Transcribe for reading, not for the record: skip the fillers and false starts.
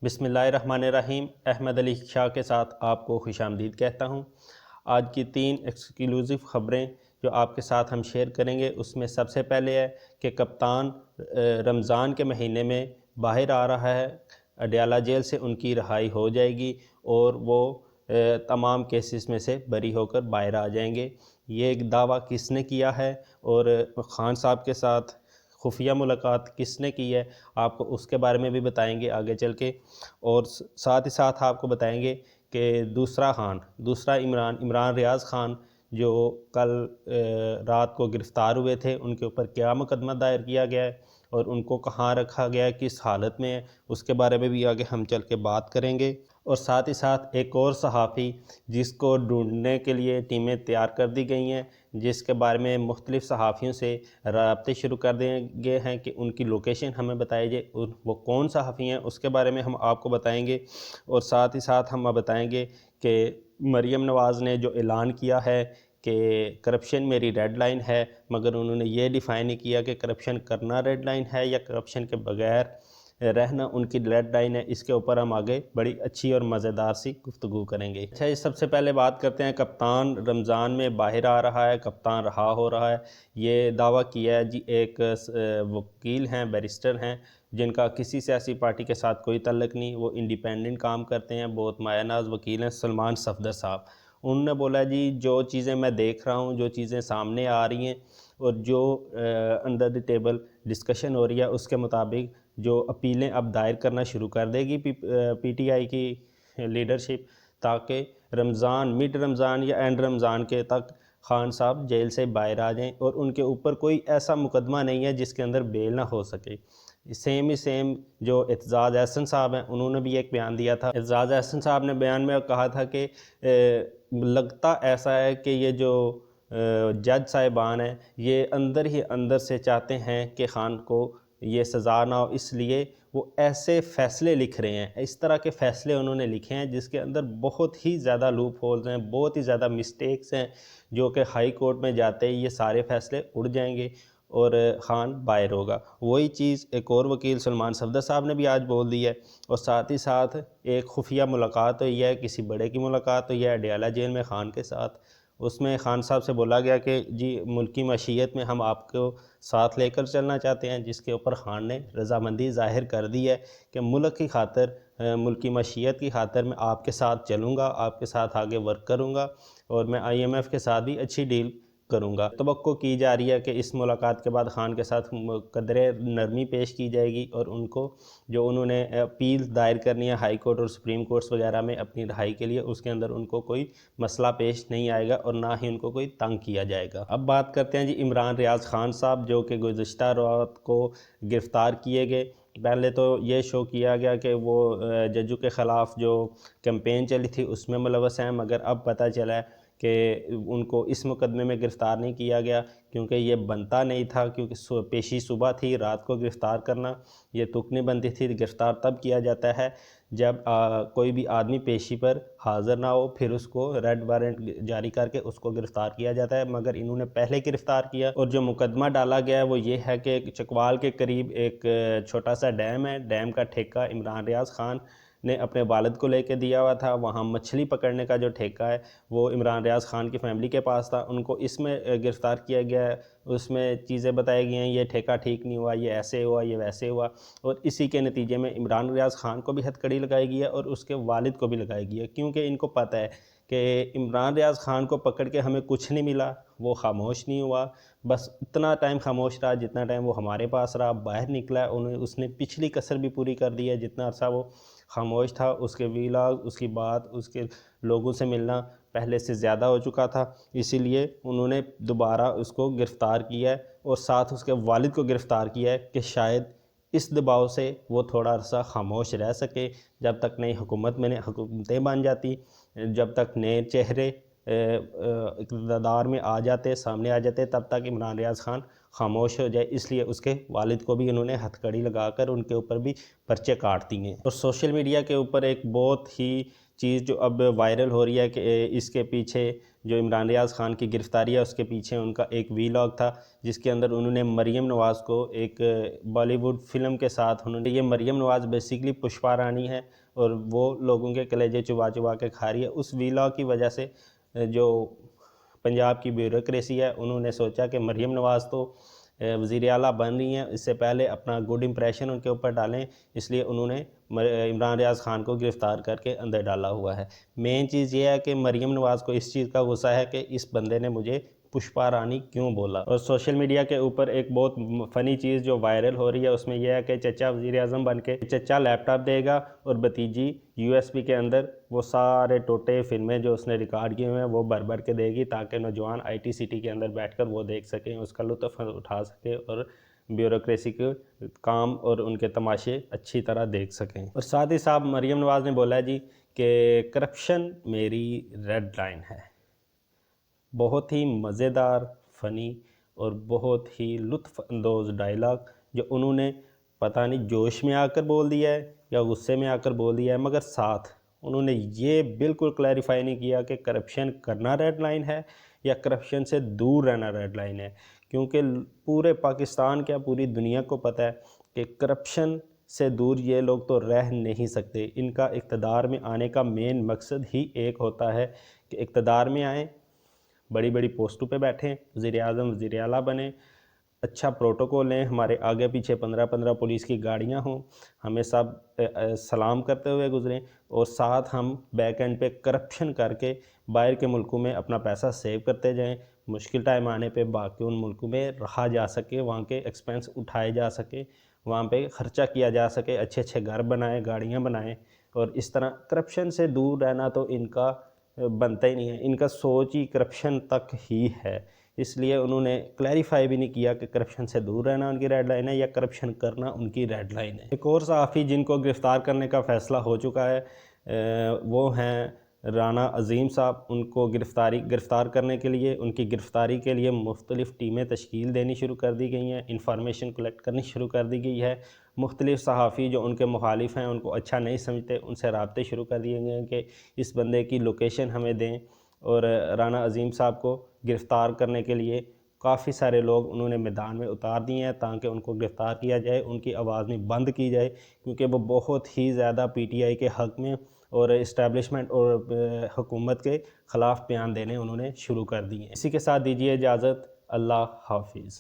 بسم اللہ الرحمن الرحیم۔ احمد علی شاہ کے ساتھ آپ کو خوش آمدید کہتا ہوں۔ آج کی 3 ایکسکلوزیو خبریں جو آپ کے ساتھ ہم شیئر کریں گے، اس میں سب سے پہلے ہے کہ کپتان رمضان کے مہینے میں باہر آ رہا ہے، اڈیالہ جیل سے ان کی رہائی ہو جائے گی اور وہ تمام کیسز میں سے بری ہو کر باہر آ جائیں گے۔ یہ ایک دعویٰ کس نے کیا ہے اور خان صاحب کے ساتھ خفیہ ملاقات کس نے کی ہے، آپ کو اس کے بارے میں بھی بتائیں گے آگے چل کے، اور ساتھ ہی ساتھ آپ کو بتائیں گے کہ دوسرا عمران ریاض خان جو کل رات کو گرفتار ہوئے تھے، ان کے اوپر کیا مقدمہ دائر کیا گیا ہے اور ان کو کہاں رکھا گیا ہے، کس حالت میں ہے، اس کے بارے میں بھی آگے ہم چل کے بات کریں گے۔ اور ساتھ ہی ساتھ ایک اور صحافی جس کو ڈھونڈنے کے لیے ٹیمیں تیار کر دی گئی ہیں، جس کے بارے میں مختلف صحافیوں سے رابطے شروع کر دیے گئے ہیں کہ ان کی لوکیشن ہمیں بتائی جائے، وہ کون صحافی ہیں، اس کے بارے میں ہم آپ کو بتائیں گے۔ اور ساتھ ہی ساتھ ہم بتائیں گے کہ مریم نواز نے جو اعلان کیا ہے کہ کرپشن میری ریڈ لائن ہے، مگر انہوں نے یہ ڈیفائن نہیں کیا کہ کرپشن کرنا ریڈ لائن ہے یا کرپشن کے بغیر رہنا ان کی ریڈ لائن ہے۔ اس کے اوپر ہم آگے بڑی اچھی اور مزیدار سی گفتگو کریں گے۔ اچھا، سب سے پہلے بات کرتے ہیں، کپتان رمضان میں باہر آ رہا ہے، کپتان رہا ہو رہا ہے، یہ دعویٰ کیا ہے جی ایک وکیل ہیں، بیرسٹر ہیں، جن کا کسی سیاسی پارٹی کے ساتھ کوئی تعلق نہیں، وہ انڈیپینڈنٹ کام کرتے ہیں، بہت مایہ ناز وکیل ہیں، سلمان صفدر صاحب۔ انہوں نے بولا جی جو چیزیں میں دیکھ رہا ہوں، جو چیزیں سامنے آ رہی ہیں اور جو انڈر دی ٹیبل ڈسکشن ہو رہی ہے، اس کے مطابق جو اپیلیں اب دائر کرنا شروع کر دے گی پی ٹی آئی کی لیڈرشپ، تاکہ مڈ رمضان یا اینڈ رمضان کے تک خان صاحب جیل سے باہر آ جائیں اور ان کے اوپر کوئی ایسا مقدمہ نہیں ہے جس کے اندر بیل نہ ہو سکے۔ سیم جو اعتزاز احسن صاحب ہیں، انہوں نے بھی ایک بیان دیا تھا۔ اعتزاز احسن صاحب نے بیان میں کہا تھا کہ لگتا ایسا ہے کہ یہ جو جج صاحبان ہیں، یہ اندر ہی اندر سے چاہتے ہیں کہ خان کو یہ سزا نہ ہو، اس لیے وہ ایسے فیصلے لکھ رہے ہیں، اس طرح کے فیصلے انہوں نے لکھے ہیں جس کے اندر بہت ہی زیادہ لوپ ہولز ہیں، بہت ہی زیادہ مسٹیکس ہیں، جو کہ ہائی کورٹ میں جاتے ہی یہ سارے فیصلے اڑ جائیں گے اور خان باہر ہوگا۔ وہی چیز ایک اور وکیل سلمان صفدر صاحب نے بھی آج بول دی ہے۔ اور ساتھ ہی ساتھ ایک خفیہ ملاقات ہوئی ہے، کسی بڑے کی ملاقات ہوئی ہے اڈیالہ جیل میں خان کے ساتھ۔ اس میں خان صاحب سے بولا گیا کہ جی ملکی معیشت میں ہم آپ کو ساتھ لے کر چلنا چاہتے ہیں، جس کے اوپر خان نے رضامندی ظاہر کر دی ہے کہ ملک کی خاطر، ملکی معیشت کی خاطر میں آپ کے ساتھ چلوں گا، آپ کے ساتھ آگے ورک کروں گا اور میں IMF کے ساتھ بھی اچھی ڈیل کروں گا۔ توقع کی جا رہی ہے کہ اس ملاقات کے بعد خان کے ساتھ قدرے نرمی پیش کی جائے گی اور ان کو جو انہوں نے اپیل دائر کرنی ہے ہائی کورٹ اور سپریم کورٹس وغیرہ میں اپنی رہائی کے لیے، اس کے اندر ان کو کوئی مسئلہ پیش نہیں آئے گا اور نہ ہی ان کو کوئی تنگ کیا جائے گا۔ اب بات کرتے ہیں جی عمران ریاض خان صاحب، جو کہ گزشتہ رات کو گرفتار کیے گئے۔ پہلے تو یہ شو کیا گیا کہ وہ ججوں کے خلاف جو کیمپین چلی تھی اس میں ملوث ہیں، مگر اب پتہ چلا ہے کہ ان کو اس مقدمے میں گرفتار نہیں کیا گیا کیونکہ یہ بنتا نہیں تھا، کیونکہ پیشی صبح تھی، رات کو گرفتار کرنا یہ تک نہیں بنتی تھی۔ گرفتار تب کیا جاتا ہے جب کوئی بھی آدمی پیشی پر حاضر نہ ہو، پھر اس کو ریڈ وارنٹ جاری کر کے اس کو گرفتار کیا جاتا ہے، مگر انہوں نے پہلے گرفتار کیا۔ اور جو مقدمہ ڈالا گیا ہے وہ یہ ہے کہ چکوال کے قریب ایک چھوٹا سا ڈیم ہے، ڈیم کا ٹھیکہ عمران ریاض خان نے اپنے والد کو لے کے دیا ہوا تھا۔ وہاں مچھلی پکڑنے کا جو ٹھیکہ ہے وہ عمران ریاض خان کی فیملی کے پاس تھا، ان کو اس میں گرفتار کیا گیا ہے۔ اس میں چیزیں بتائی گئی ہیں، یہ ٹھیکہ ٹھیک نہیں ہوا، یہ ایسے ہوا، یہ ویسے ہوا، اور اسی کے نتیجے میں عمران ریاض خان کو بھی ہتھ کڑی لگائی گئی ہے اور اس کے والد کو بھی لگائی گئی ہے، کیونکہ ان کو پتہ ہے کہ عمران ریاض خان کو پکڑ کے ہمیں کچھ نہیں ملا، وہ خاموش نہیں ہوا، بس اتنا ٹائم خاموش رہا جتنا ٹائم وہ ہمارے پاس رہا، باہر نکلا ہے، اس نے پچھلی کسر بھی پوری کر دی ہے۔ جتنا عرصہ وہ خاموش تھا، اس کے ویلاگ، اس کی بات، اس کے لوگوں سے ملنا پہلے سے زیادہ ہو چکا تھا، اسی لیے انہوں نے دوبارہ اس کو گرفتار کیا ہے اور ساتھ اس کے والد کو گرفتار کیا ہے کہ شاید اس دباؤ سے وہ تھوڑا عرصہ خاموش رہ سکے، جب تک نئی حکومتیں بن جاتی، جب تک نئے چہرے اقتدار میں آ جاتے، سامنے آ جاتے، تب تک عمران ریاض خان خاموش ہو جائے۔ اس لیے اس کے والد کو بھی انہوں نے ہتھ کڑی لگا کر ان کے اوپر بھی پرچے کاٹ دیے ہیں۔ اور سوشل میڈیا کے اوپر ایک بہت ہی چیز جو اب وائرل ہو رہی ہے کہ اس کے پیچھے جو عمران ریاض خان کی گرفتاری ہے اس کے پیچھے ان کا ایک ویلاگ تھا، جس کے اندر انہوں نے مریم نواز کو ایک بالی ووڈ فلم کے ساتھ یہ مریم نواز بیسیکلی پشپا رانی ہے اور وہ لوگوں کے کلیجے چبا چبا کے کھا رہی ہے۔ اس ویلاگ کی وجہ سے جو پنجاب کی بیوروکریسی ہے انہوں نے سوچا کہ مریم نواز تو وزیر اعلیٰ بن رہی ہیں، اس سے پہلے اپنا گڈ امپریشن ان کے اوپر ڈالیں، اس لیے انہوں نے عمران ریاض خان کو گرفتار کر کے اندر ڈالا ہوا ہے۔ مین چیز یہ ہے کہ مریم نواز کو اس چیز کا غصہ ہے کہ اس بندے نے مجھے پشپا رانی کیوں بولا۔ اور سوشل میڈیا کے اوپر ایک بہت فنی چیز جو وائرل ہو رہی ہے اس میں یہ ہے کہ چچا وزیر اعظم بن کے چچا لیپ ٹاپ دے گا اور بھتیجی یو ایس بی کے اندر وہ سارے ٹوٹے فلمیں جو اس نے ریکارڈ کیے ہوئے ہیں وہ بھر کے دے گی تاکہ نوجوان آئی ٹی سٹی کے اندر بیٹھ کر وہ دیکھ سکیں، اس کا لطف اٹھا سکیں اور بیوروکریسی کے کام اور ان کے تماشے اچھی طرح دیکھ سکیں۔ اور ساتھ ہی صاحب مریم نواز نے بولا جی کہ کرپشن میری ریڈ لائن ہے۔ بہت ہی مزیدار، فنی اور بہت ہی لطف اندوز ڈائلاگ جو انہوں نے پتہ نہیں جوش میں آ کر بول دیا ہے یا غصے میں آ کر بول دیا ہے، مگر ساتھ انہوں نے یہ بالکل کلیریفائی نہیں کیا کہ کرپشن کرنا ریڈ لائن ہے یا کرپشن سے دور رہنا ریڈ لائن ہے، کیونکہ پورے پاکستان کیا پوری دنیا کو پتہ ہے کہ کرپشن سے دور یہ لوگ تو رہ نہیں سکتے۔ ان کا اقتدار میں آنے کا مین مقصد ہی ایک ہوتا ہے کہ اقتدار میں آئیں، بڑی بڑی پوسٹوں پہ بیٹھیں، وزیر اعظم وزیر اعلیٰ بنیں، اچھا پروٹوکول لیں، ہمارے آگے پیچھے 15 پولیس کی گاڑیاں ہوں، ہمیں سب سلام کرتے ہوئے گزریں، اور ساتھ ہم بیک اینڈ پہ کرپشن کر کے باہر کے ملکوں میں اپنا پیسہ سیو کرتے جائیں، مشکل ٹائم آنے پہ باقی ان ملکوں میں رہا جا سکے، وہاں کے ایکسپینس اٹھائے جا سکے، وہاں پہ خرچہ کیا جا سکے، اچھے اچھے گھر بنائیں، گاڑیاں بنائیں، اور اس طرح کرپشن سے دور رہنا تو ان کا بنتا ہی نہیں ہے، ان کا سوچ ہی کرپشن تک ہی ہے۔ اس لیے انہوں نے کلیریفائی بھی نہیں کیا کہ کرپشن سے دور رہنا ان کی ریڈ لائن ہے یا کرپشن کرنا ان کی ریڈ لائن ہے۔ ایک اور صحافی جن کو گرفتار کرنے کا فیصلہ ہو چکا ہے وہ ہیں رانا عظیم صاحب۔ ان کو گرفتار کرنے کے لیے، ان کی گرفتاری کے لیے مختلف ٹیمیں تشکیل دینی شروع کر دی گئی ہیں، انفارمیشن کلیکٹ کرنی شروع کر دی گئی ہے۔ مختلف صحافی جو ان کے مخالف ہیں، ان کو اچھا نہیں سمجھتے، ان سے رابطے شروع کر دیے گئے ہیں کہ اس بندے کی لوکیشن ہمیں دیں، اور رانا عظیم صاحب کو گرفتار کرنے کے لیے کافی سارے لوگ انہوں نے میدان میں اتار دیے ہیں تاکہ ان کو گرفتار کیا جائے، ان کی آواز میں بند کی جائے، کیونکہ وہ بہت ہی زیادہ پی ٹی آئی کے حق میں اور اسٹیبلشمنٹ اور حکومت کے خلاف بیان دینے انہوں نے شروع کر دیے ہیں۔ اسی کے ساتھ دیجیے اجازت، اللہ حافظ۔